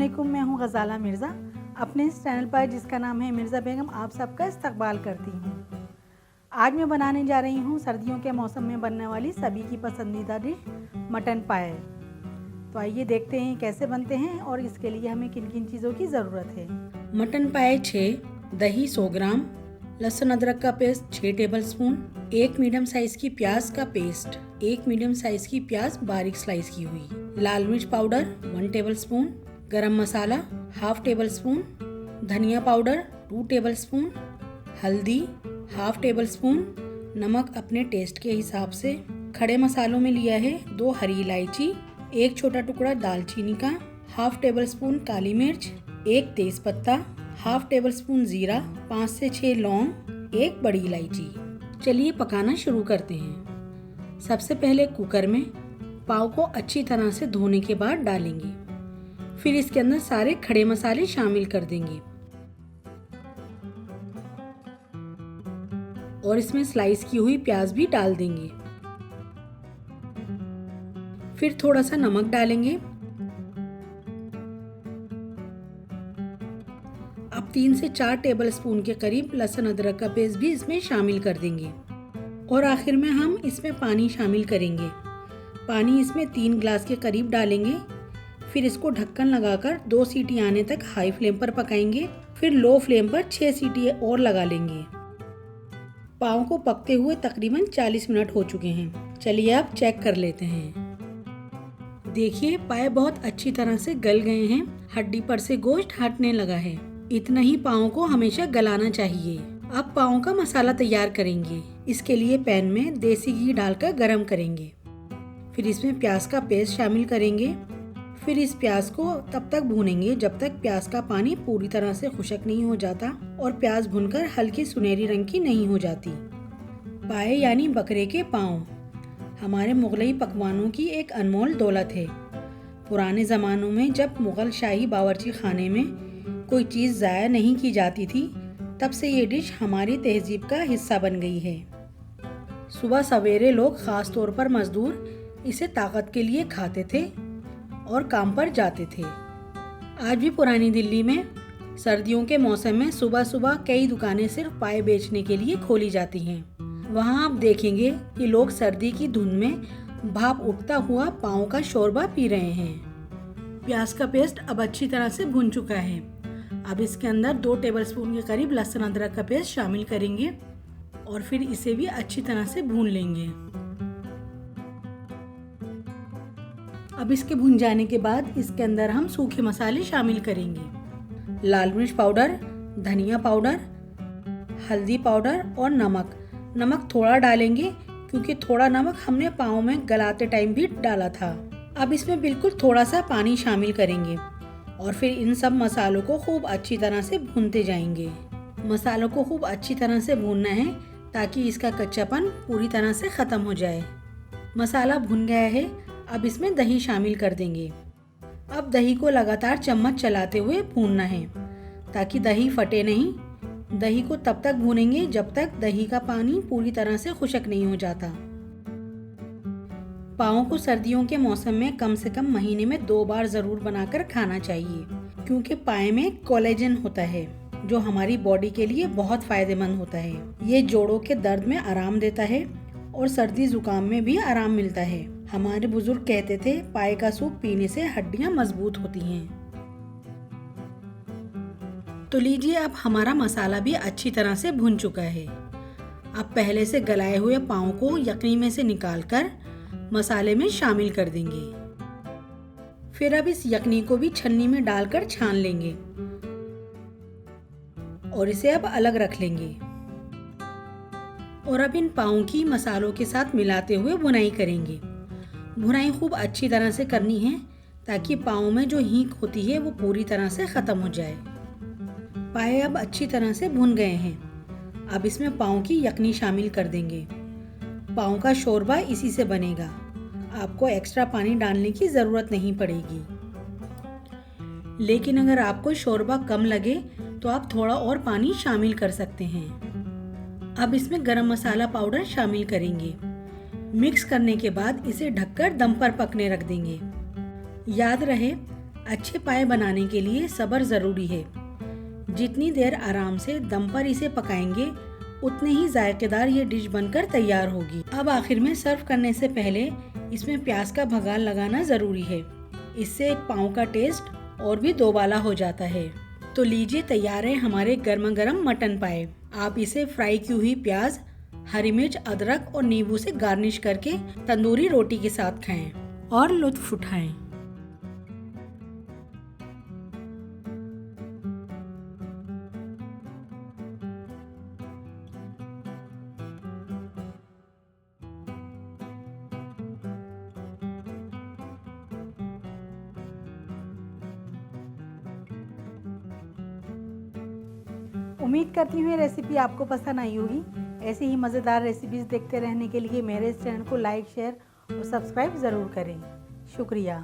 अस्सलामुअलैकुम, मैं हूं गज़ाला मिर्ज़ा। अपने इस चैनल पर जिसका नाम है मिर्ज़ा बेगम, आप सबका इस्तकबाल करती हूं। आज मैं बनाने जा रही हूं सर्दियों के मौसम में बनने वाली सभी की पसंदीदा डिश मटन पाए। तो आइए देखते हैं कैसे बनते हैं और इसके लिए हमें किन किन चीज़ों की ज़रूरत है। मटन पाए 6, दही 100 ग्राम, लहसुन अदरक का पेस्ट 6 टेबलस्पून, 1 मीडियम साइज की प्याज का पेस्ट, 1 मीडियम साइज की प्याज बारीक स्लाइस की हुई, लाल मिर्च पाउडर 1 टेबलस्पून, गरम मसाला 1/2 टेबलस्पून, धनिया पाउडर 2 टेबलस्पून, हल्दी 1/2 टेबलस्पून, नमक अपने टेस्ट के हिसाब से। खड़े मसालों में लिया है 2 हरी इलायची, 1 छोटा टुकड़ा दालचीनी का, 1/2 टेबलस्पून काली मिर्च, 1 तेज पत्ता, 1/2 टेबलस्पून जीरा, 5 से 6 लौंग, 1 बड़ी इलायची। चलिए पकाना शुरू करते हैं। सबसे पहले कुकर में पाव को अच्छी तरह से धोने के बाद डालेंगे। फिर इसके अंदर सारे खड़े मसाले शामिल कर देंगे और इसमें स्लाइस की हुई प्याज भी डाल देंगे। फिर थोड़ा सा नमक डालेंगे। अब 3 से 4 टेबलस्पून के करीब लहसुन अदरक का पेस्ट भी इसमें शामिल कर देंगे और आखिर में हम इसमें पानी शामिल करेंगे। पानी इसमें 3 गिलास के करीब डालेंगे। फिर इसको ढक्कन लगाकर 2 सीटी आने तक हाई फ्लेम पर पकाएंगे। फिर लो फ्लेम पर 6 सीटी और लगा लेंगे। पाव को पकते हुए तकरीबन 40 मिनट हो चुके हैं। चलिए अब चेक कर लेते हैं। देखिए पाए बहुत अच्छी तरह से गल गए हैं। हड्डी पर से गोश्त हटने लगा है। इतना ही पाव को हमेशा गलाना चाहिए। अब पाव का मसाला तैयार करेंगे। इसके लिए पैन में देसी घी डालकर गरम करेंगे। फिर इसमें प्याज का पेस्ट शामिल करेंगे। फिर इस प्याज को तब तक भूनेंगे जब तक प्याज का पानी पूरी तरह से खुश्क नहीं हो जाता और प्याज भुनकर हल्की सुनहरी रंग की नहीं हो जाती। पाए यानी बकरे के पाँव हमारे मुगलई पकवानों की एक अनमोल दौलत है। पुराने ज़मानों में जब मुग़ल शाही बावर्ची खाने में कोई चीज़ ज़ाया नहीं की जाती थी, तब से ये डिश हमारी तहजीब का हिस्सा बन गई है। सुबह सवेरे लोग ख़ास तौर पर मज़दूर इसे ताकत के लिए खाते थे और काम पर जाते थे। आज भी पुरानी दिल्ली में सर्दियों के मौसम में सुबह सुबह कई दुकानें सिर्फ पाए बेचने के लिए खोली जाती हैं। वहाँ आप देखेंगे कि लोग सर्दी की धुंध में भाप उठता हुआ पाँव का शोरबा पी रहे हैं। प्याज का पेस्ट अब अच्छी तरह से भुन चुका है। अब इसके अंदर 2 टेबलस्पून के करीब लहसुन अदरक का पेस्ट शामिल करेंगे और फिर इसे भी अच्छी तरह से भून लेंगे। अब इसके भुन जाने के बाद इसके अंदर हम सूखे मसाले शामिल करेंगे। लाल मिर्च पाउडर, धनिया पाउडर, हल्दी पाउडर और नमक। नमक थोड़ा डालेंगे क्योंकि थोड़ा नमक हमने पाव में गलाते टाइम भी डाला था। अब इसमें बिल्कुल थोड़ा सा पानी शामिल करेंगे और फिर इन सब मसालों को खूब अच्छी तरह से भूनते जाएंगे। मसालों को खूब अच्छी तरह से भूनना है ताकि इसका कच्चापन पूरी तरह से ख़त्म हो जाए। मसाला भुन गया है। अब इसमें दही शामिल कर देंगे। अब दही को लगातार चम्मच चलाते हुए भूनना है ताकि दही फटे नहीं। दही को तब तक भूनेंगे जब तक दही का पानी पूरी तरह से खुश्क नहीं हो जाता। पाव को सर्दियों के मौसम में कम से कम महीने में 2 बार ज़रूर बनाकर खाना चाहिए क्योंकि पाए में कोलेजन होता है जो हमारी बॉडी के लिए बहुत फ़ायदेमंद होता है। ये जोड़ों के दर्द में आराम देता है और सर्दी जुकाम में भी आराम मिलता है। हमारे बुजुर्ग कहते थे पाए का सूप पीने से हड्डियां मजबूत होती हैं। तो लीजिए अब हमारा मसाला भी अच्छी तरह से भुन चुका है। अब पहले से गलाए हुए पाव को यखनी में से निकालकर मसाले में शामिल कर देंगे। फिर अब इस यखनी को भी छन्नी में डालकर छान लेंगे और इसे अब अलग रख लेंगे। और अब इन पाव की मसालों के साथ मिलाते हुए भुनाई करेंगे। भुनाई खूब अच्छी तरह से करनी है ताकि पाव में जो हींग होती है वो पूरी तरह से ख़त्म हो जाए। पाए अब अच्छी तरह से भुन गए हैं। अब इसमें पाव की यखनी शामिल कर देंगे। पाव का शोरबा इसी से बनेगा। आपको एक्स्ट्रा पानी डालने की ज़रूरत नहीं पड़ेगी। लेकिन अगर आपको शोरबा कम लगे तो आप थोड़ा और पानी शामिल कर सकते हैं। अब इसमें गरम मसाला पाउडर शामिल करेंगे। मिक्स करने के बाद इसे ढककर दम पर पकने रख देंगे। याद रहे अच्छे पाए बनाने के लिए सब्र ज़रूरी है। जितनी देर आराम से दम पर इसे पकाएंगे उतने ही जायकेदार ये डिश बनकर तैयार होगी। अब आखिर में सर्व करने से पहले इसमें प्याज का भगार लगाना ज़रूरी है। इससे एक पाव का टेस्ट और भी दोबाला हो जाता है। तो लीजिए, तैयार है हमारे गर्मा गर्म मटन पाए। आप इसे फ्राई की हुई प्याज, हरी मिर्च, अदरक और नींबू से गार्निश करके तंदूरी रोटी के साथ खाएं और लुत्फ उठाएं। उम्मीद करती हूँ ये रेसिपी आपको पसंद आई होगी। ऐसी ही मज़ेदार रेसिपीज़ देखते रहने के लिए मेरे इस चैनल को लाइक, शेयर और सब्सक्राइब ज़रूर करें। शुक्रिया।